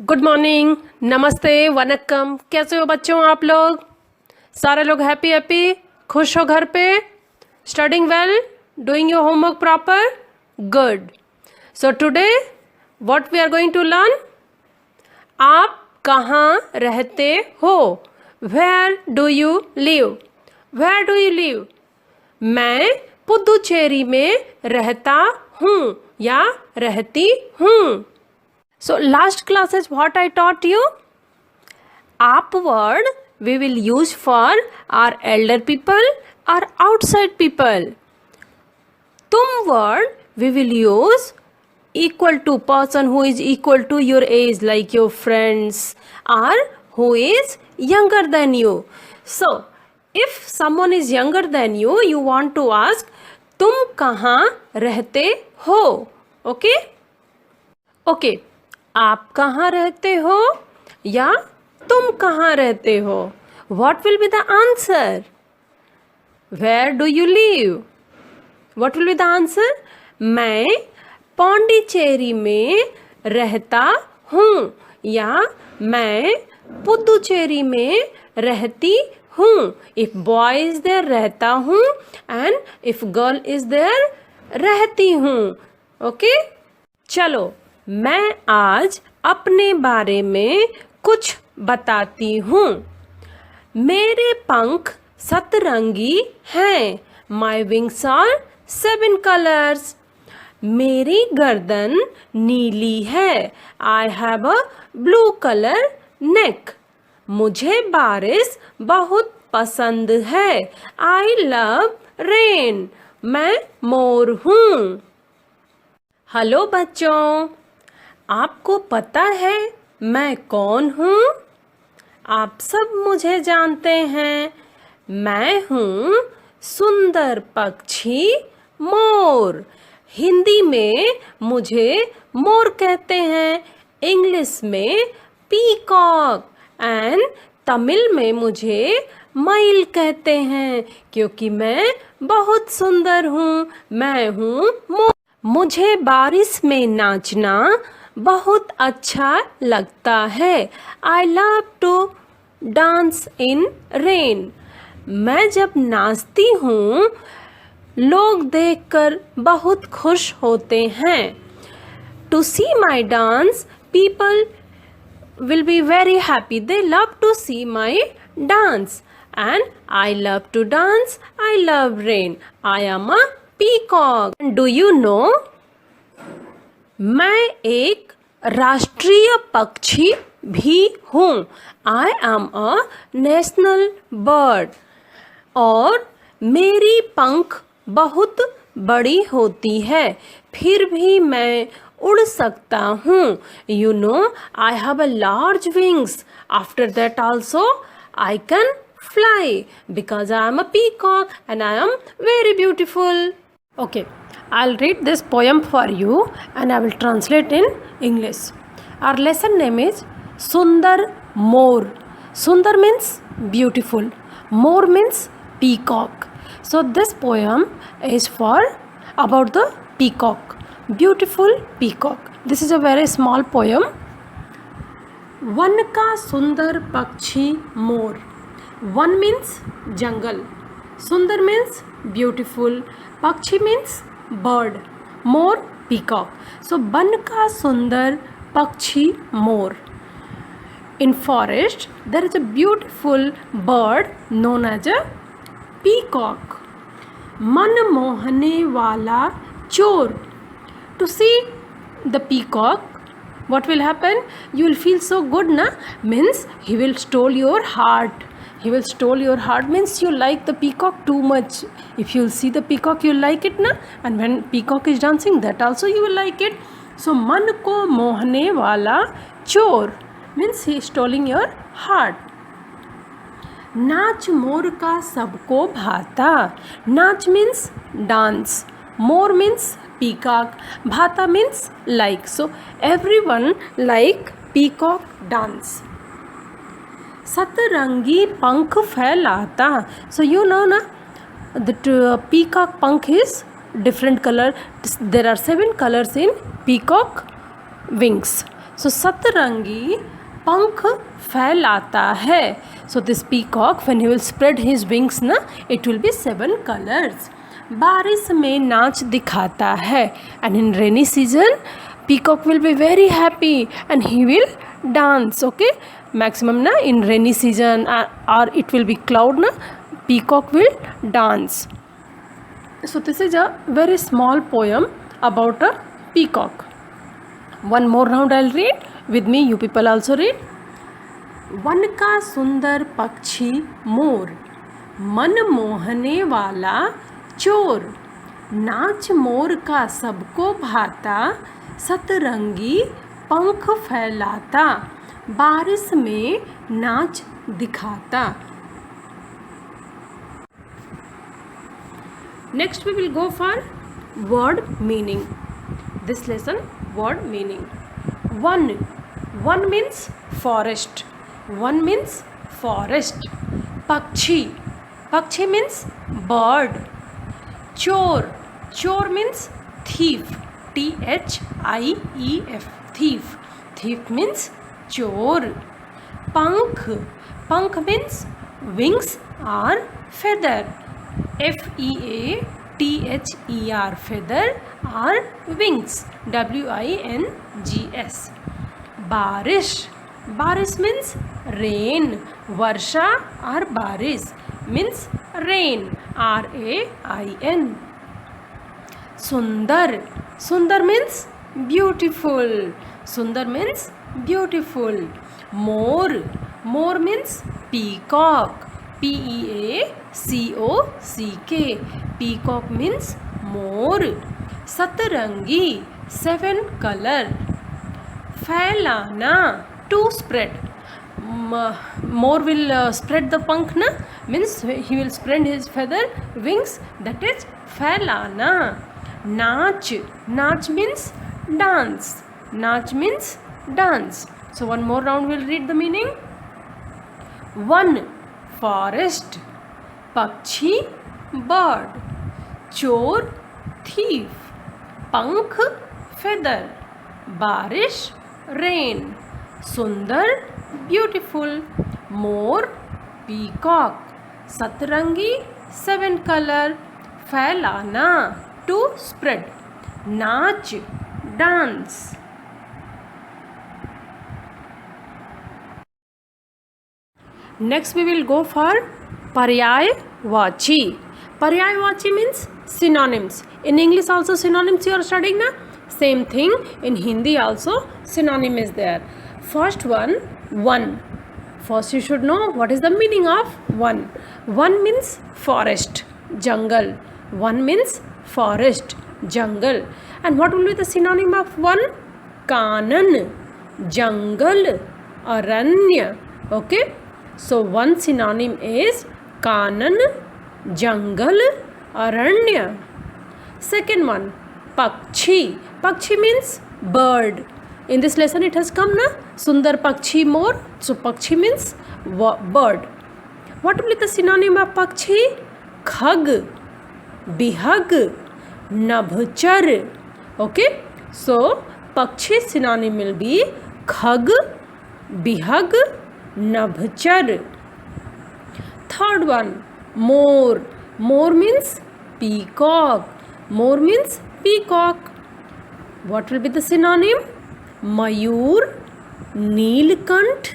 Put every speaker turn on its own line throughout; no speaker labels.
Good morning, नमस्ते, वनक्कम। कैसे हो बच्चों आप लोग? सारे लोग हैप्पी खुश हो घर पे? Studying well? Doing your homework proper? Good. So today what we are going to learn? आप कहाँ रहते हो? Where do you live? Where do you live? मैं पुदुचेरी में रहता हूँ या रहती हूँ। So last class is what I taught you. Up word we will use for our elder people or outside people. Tum word we will use equal to person who is equal to your age, like your friends, or who is younger than you. So if someone is younger than you, you want to ask तुम कहाँ रहते हो? Okay? Okay. आप कहाँ रहते हो या तुम कहाँ रहते हो? What will be the answer? Where do you live? What will be the answer? मैं पौंडीचेरी में रहता हूँ या मैं पुदुचेरी में रहती हूँ. If boy is there रहता हूँ and if girl is there रहती हूँ. Okay? चलो मैं आज अपने बारे में कुछ बताती हूँ. मेरे पंख सतरंगी हैं. My wings are 7 colours. मेरी गर्दन नीली है. I have a blue colour neck. मुझे बारिश बहुत पसंद है. I love rain. मैं मोर हूँ. हेलो बच्चों, आपको पता है मैं कौन हूँ? आप सब मुझे जानते हैं. मैं हूँ सुंदर पक्षी मोर. हिंदी में मुझे मोर कहते हैं, इंग्लिश में पीकॉक एंड तमिल में मुझे मईल कहते हैं क्योंकि मैं बहुत सुंदर हूँ. मैं हूँ मोर. मुझे बारिश में नाचना बहुत अच्छा लगता है. I love to dance in rain. मैं जब नाचती हूँ लोग देखकर बहुत खुश होते हैं. To see my dance people will be very happy. They love to see my dance. And I love to dance. I love rain. I am a peacock. Do you know? मैं एक राष्ट्रीय पक्षी भी हूँ. I am a national bird. और मेरी पंख बहुत बड़ी होती है, फिर भी मैं उड़ सकता हूँ. You know, I have a large wings. After that also, I can fly because I am a peacock and I am very beautiful. Okay, I'll read this poem for you and I will translate in English. Our lesson name is Sundar Moor. Sundar means beautiful. Moor means peacock. So this poem is for about the peacock. Beautiful peacock. This is a very small poem. वन का सुंदर पक्षी मोर. वन means jungle. सुंदर means beautiful. पक्षी means bird. मोर peacock. So वन का सुंदर पक्षी मोर. In forest there is a beautiful bird known as a peacock. मन मोहने वाला चोर. To see the peacock, what will happen? You will feel so good, na? Means he will steal your heart. He will steal your heart means you like the peacock too much. If you see the peacock, you like it, na? And when peacock is dancing, that also you will like it. So मन को मोहने वाला चोर means he is stealing your heart. नाच मोर का सबको भाता. नाच means dance. मोर means peacock. Bhata means like. So everyone like peacock dance. सतरंगी पंख फैलाता. So you know na, the peacock पंख is different color. There are 7 colors in peacock wings. So सतरंगी पंख फैलाता है. So this peacock, when he will spread his wings ना, it will be 7 colors. बारिश में नाच दिखाता है. And in rainy season, peacock will be very happy and he will dance. Okay, maximum na in rainy season or it will be cloud na, peacock will dance. So this is a very small poem about a peacock. One more round I'll read. With me you people also read. One का सुंदर पक्षी मोर, मन मोहने वाला चोर, नाच मोर का सबको भाता, सतरंगी पंख फैलाता, बारिश में नाच दिखाता. Next we will go for word meaning. This lesson word meaning. One means forest. One means forest. Pakshi means bird. Chor means thief. thief. Thief means chor. Pankh means wings or feather. feather. Feather or wings. wings. Barish means rain. Varsha or barish means rain. rain. Sundar means beautiful. Sundar means beautiful. More means peacock. peacock. Peacock means more. Satarangi 7 color. Phailana to spread. More will spread the pankh na, means he will spread his feather wings, that is phailana. Nach means dance. So one more round we'll read the meaning. 1 forest, pakshi bird, chor thief, pankh feather, barish rain, sundar beautiful, more peacock, satrangi 7 color, phailana to spread, nach dance. Next we will go for Paryayavachi. Paryayavachi means synonyms. In English also synonyms you are studying na? Same thing in Hindi also synonym is there. First one. First you should know what is the meaning of one. One means forest, jungle. One means forest, jungle. And what will be the synonym of one? Kanan, jungle, aranya. Okay. So one synonym is kanan, jungle, aranya. Second one, pakshi. Pakshi means bird. In this lesson it has come na, sundar pakshi more. So pakshi means bird. What will be the synonym of pakshi? Khag, bihag, nabhchar. Okay. So pakshi synonym will be khag, bihag, nabhchar. Third one, more. More means peacock. More means peacock. What will be the synonym? Mayur, Neelkant,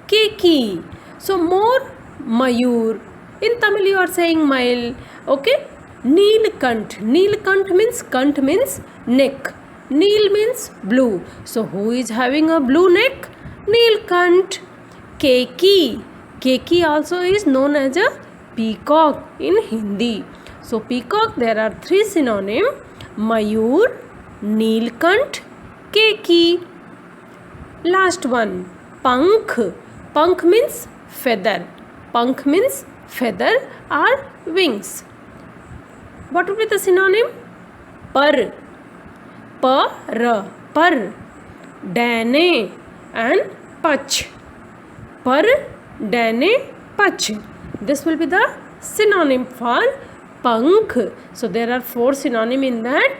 Keki. So more Mayur. In Tamil you are saying Mail. Okay. Neelkant. Neelkant means kant means neck. Neel means blue. So who is having a blue neck? Neelkant. Keki. Keki also is known as a peacock in Hindi. So peacock there are 3 synonyms. Mayur, Neelkant, Keki. Last one, Pankh. Pankh means feather. Pankh means feather or wings. What would be the synonym? Par. Par. Dane and pach. Par, dane, pach. This will be the synonym for pankh. So there are 4 synonyms in that.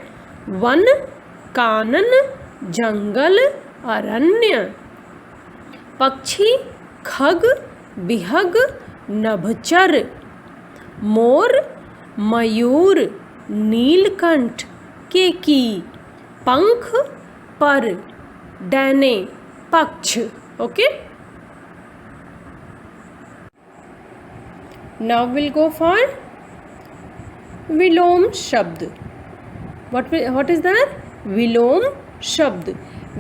1 kanan, jungle, अरण्य। पक्षी खग बिहग नभचर। मोर मयूर नीलकंठ केकी। पंख पर डैने पक्ष। Okay, now will go for विलोम शब्द. What is that? Vilom shabd.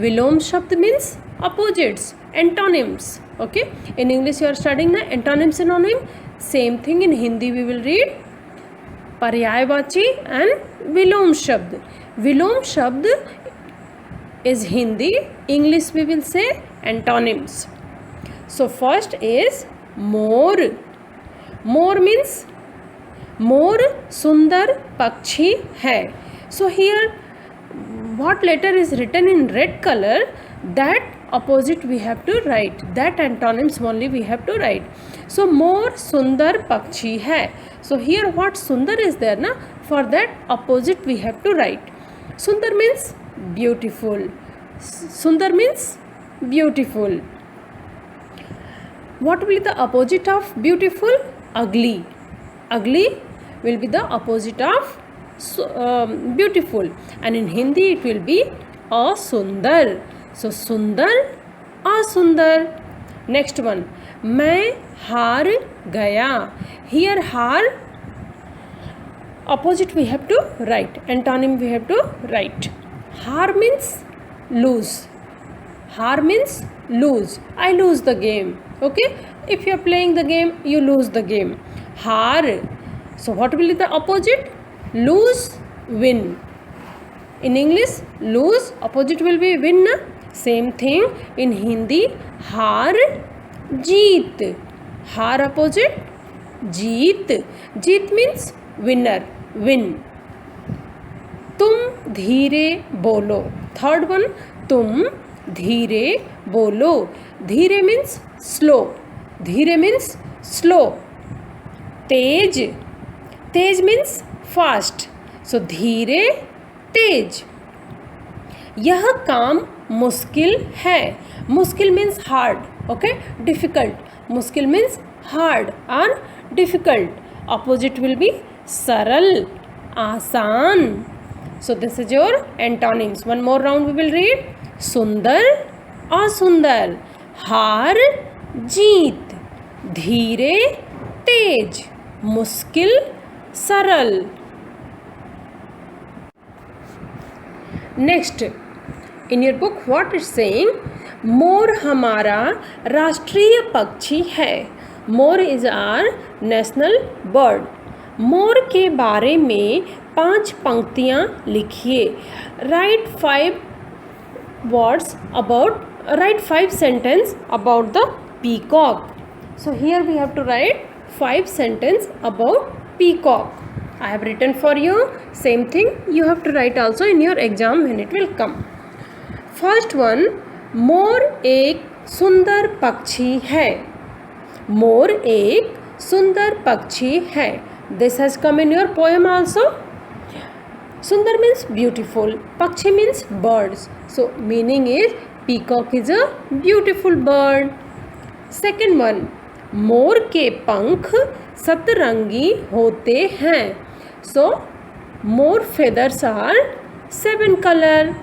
Vilom shabd means opposites, antonyms. Okay, in English you are studying the antonym synonym. Same thing in Hindi we will read पर्यायवाची and vilom shabd. Vilom shabd is Hindi. English we will say antonyms. So first is more. More means मोर सुंदर पक्षी है. So here what letter is written in red color, that opposite we have to write, that antonyms only we have to write. So मोर सुंदर पक्षी है. So here what सुंदर is there na, for that opposite we have to write. सुंदर means beautiful. सुंदर means beautiful. What will be the opposite of beautiful? Ugly. Ugly will be the opposite of beautiful, and in Hindi it will be asundar. So sundar, asundar. Next one, मैं हार गया. Here हार opposite we have to write, antonym we have to write. हार means lose. हार means lose. I lose the game. Okay, if you are playing the game, you lose the game. हार. So what will be the opposite? Lose, win. In English, lose opposite will be win. Same thing in Hindi. हार जीत. हार opposite जीत. जीत means winner, win. तुम धीरे बोलो. Third one, तुम धीरे बोलो. धीरे means slow. धीरे means slow. तेज. तेज means fast. So धीरे तेज. यह काम मुश्किल है. मुश्किल means hard. Okay, difficult. मुश्किल means hard or difficult. Opposite will be सरल, आसान. So this is your antonyms. One more round we will read. सुंदर, असुंदर. हार, जीत. धीरे, तेज. मुश्किल, सरल. Next, in your book what is saying? मोर हमारा राष्ट्रीय पक्षी है. मोर is our national bird. मोर के बारे में 5 पंक्तियाँ लिखिए. Write 5 sentences about the peacock. So here we have to write 5 sentences about peacock. I have written for you. Same thing you have to write also in your exam when it will come. First one, मोर एक सुंदर पक्षी है. मोर एक सुंदर पक्षी है. This has come in your poem also. Sundar means beautiful. Pakshi means birds. So meaning is peacock is a beautiful bird. Second one, मोर के पंख सतरंगी होते हैं. So more feathers are 7 color.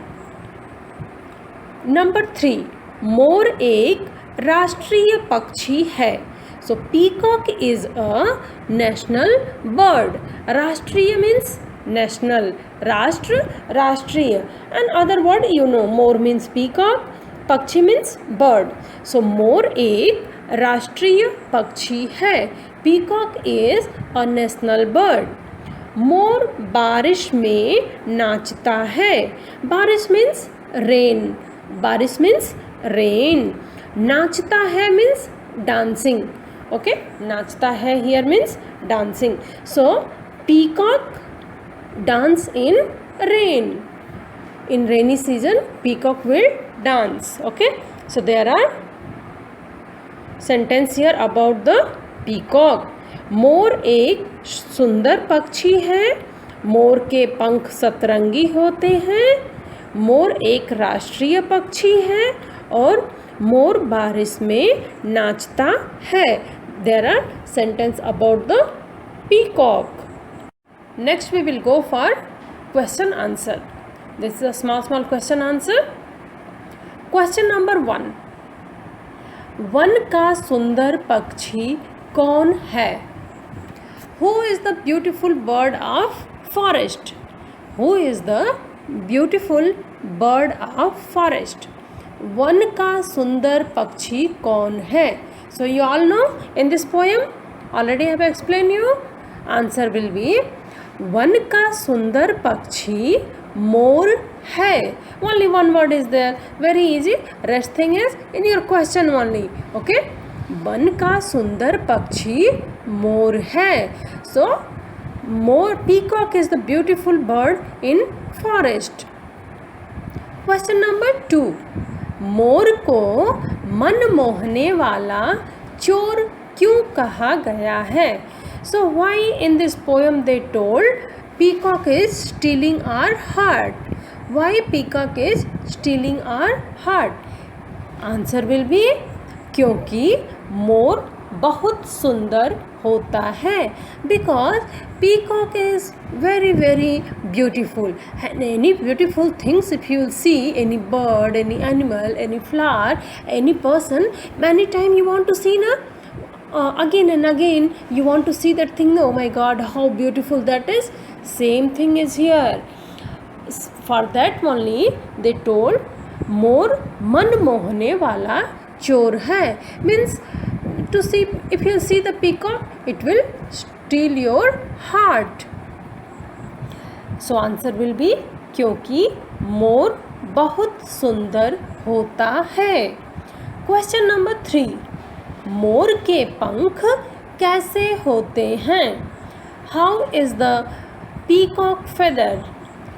Number 3, मोर एक राष्ट्रीय पक्षी है. So peacock is a national bird. राष्ट्रीय means national. राष्ट्र, राष्ट्रीय. And other word you know, more means peacock, पक्षी means bird. So मोर एक राष्ट्रीय पक्षी है. Peacock is a national bird. मोर बारिश में नाचता है. बारिश means rain. बारिश means rain. नाचता है means dancing. Okay, नाचता है here means dancing. So peacock dance in rain. In rainy season peacock will dance. Okay, so there are sentence here about the peacock. मोर एक सुंदर पक्षी है. मोर के पंख सतरंगी होते हैं. मोर एक राष्ट्रीय पक्षी है और मोर बारिश में नाचता है. There are sentences about the peacock. Next we will go for question answer. This is a small question answer. Question number 1. One का सुंदर पक्षी कौन है? Who is the beautiful bird of forest? Who is the beautiful bird of forest? One का सुंदर पक्षी कौन है? So you all know in this poem already I have explained you. Answer will be one का सुंदर पक्षी मोर है. Only one word is there. Very easy. Rest thing is in your question only. Okay. One का सुंदर पक्षी मोर है. So more, peacock is the beautiful bird in forest. Question number 2. मोर को मन मोहने वाला चोर क्यों कहा गया है? So why in this poem they told peacock is stealing our heart? Why peacock is stealing our heart? Answer will be क्योंकि मोर बहुत सुंदर होता है. Because peacock is very beautiful, and any beautiful things if you will see, any bird, any animal, any flower, any person, many time you want to see again and again you want to see that thing. Oh my God, how beautiful that is. Same thing is here. For that only they told मोर मन मोहने वाला चोर है. Means to see, if you see the peacock, it will steal your heart. So answer will be क्योंकि मोर बहुत सुंदर होता है. Question number 3. मोर के पंख कैसे होते हैं? How is the peacock feather?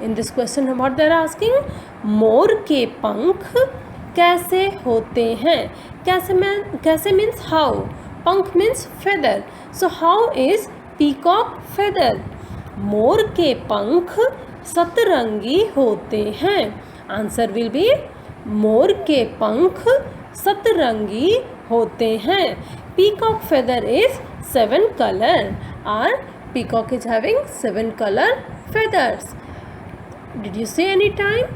In this question what they are asking, मोर के पंख कैसे होते हैं? कैसे means how, पंख means feather. So how is peacock feather? मोर के पंख सतरंगी होते हैं. Answer will be मोर के पंख सतरंगी होते हैं. Peacock feather is 7 color, or peacock is having 7 color feathers. Did you see any time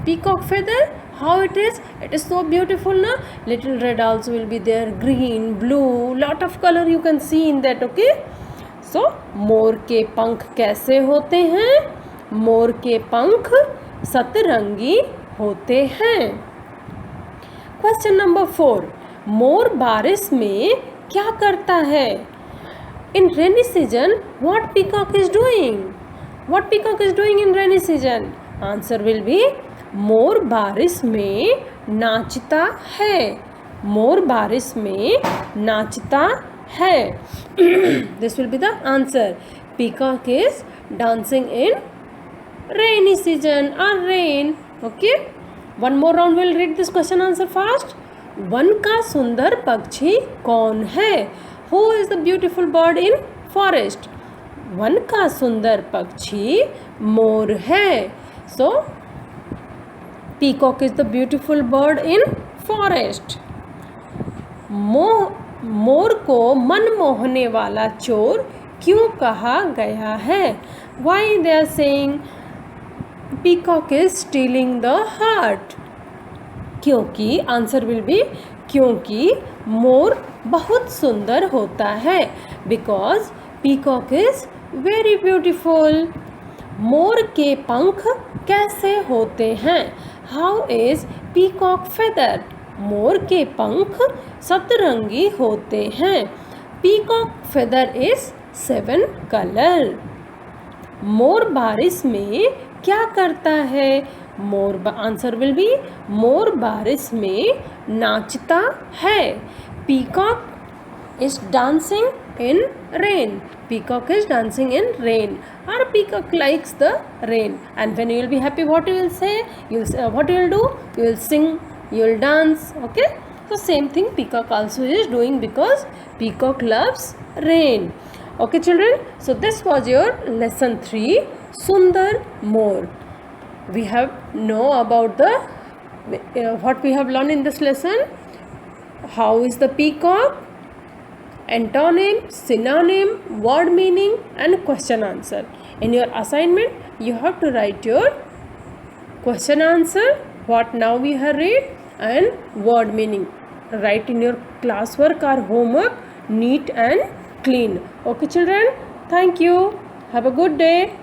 peacock feather? How it is? It is so beautiful, na? Little red also will be there, green, blue, lot of color you can see in that. Okay. So मोर के पंख कैसे होते हैं? मोर के पंख सतरंगी होते हैं. Question number 4. मोर बारिश में क्या करता है? In rainy season, what peacock is doing? What peacock is doing in rainy season? Answer will be मोर बारिश में नाचता है. मोर बारिश में नाचता है. This will be the answer. Peacock is dancing in rainy season or rain. Okay. One more round we'll read this question answer fast. One का सुंदर पक्षी कौन है? Who is the beautiful bird in forest? One का सुंदर पक्षी मोर है. So peacock is the beautiful bird in forest. मोर को मन मोहने वाला चोर क्यों कहा गया है? Why they are saying peacock is stealing the heart? क्योंकि आंसर विल बी क्योंकि मोर बहुत सुंदर होता है. Because peacock is very beautiful. मोर के पंख कैसे होते हैं? How is peacock feather? मोर के पंख सतरंगी होते हैं. Peacock feather is 7 colour. मोर बारिश में क्या करता है? मोर आंसर विल बी मोर बारिश में नाचता है. Peacock is dancing in rain. Peacock is dancing in rain, or peacock likes the rain. And when you will be happy, what you will say? What you will do? You will sing, you will dance. Okay. So same thing peacock also is doing, because peacock loves rain. Okay children. So this was your lesson 3, Sundar Moor. we have know about the what we have learned in this lesson. How is the peacock, antonym, synonym, word meaning, and question answer. In your assignment, you have to write your question answer, what now we have read, and word meaning. Write in your classwork or homework neat and clean. Okay children, thank you. Have a good day.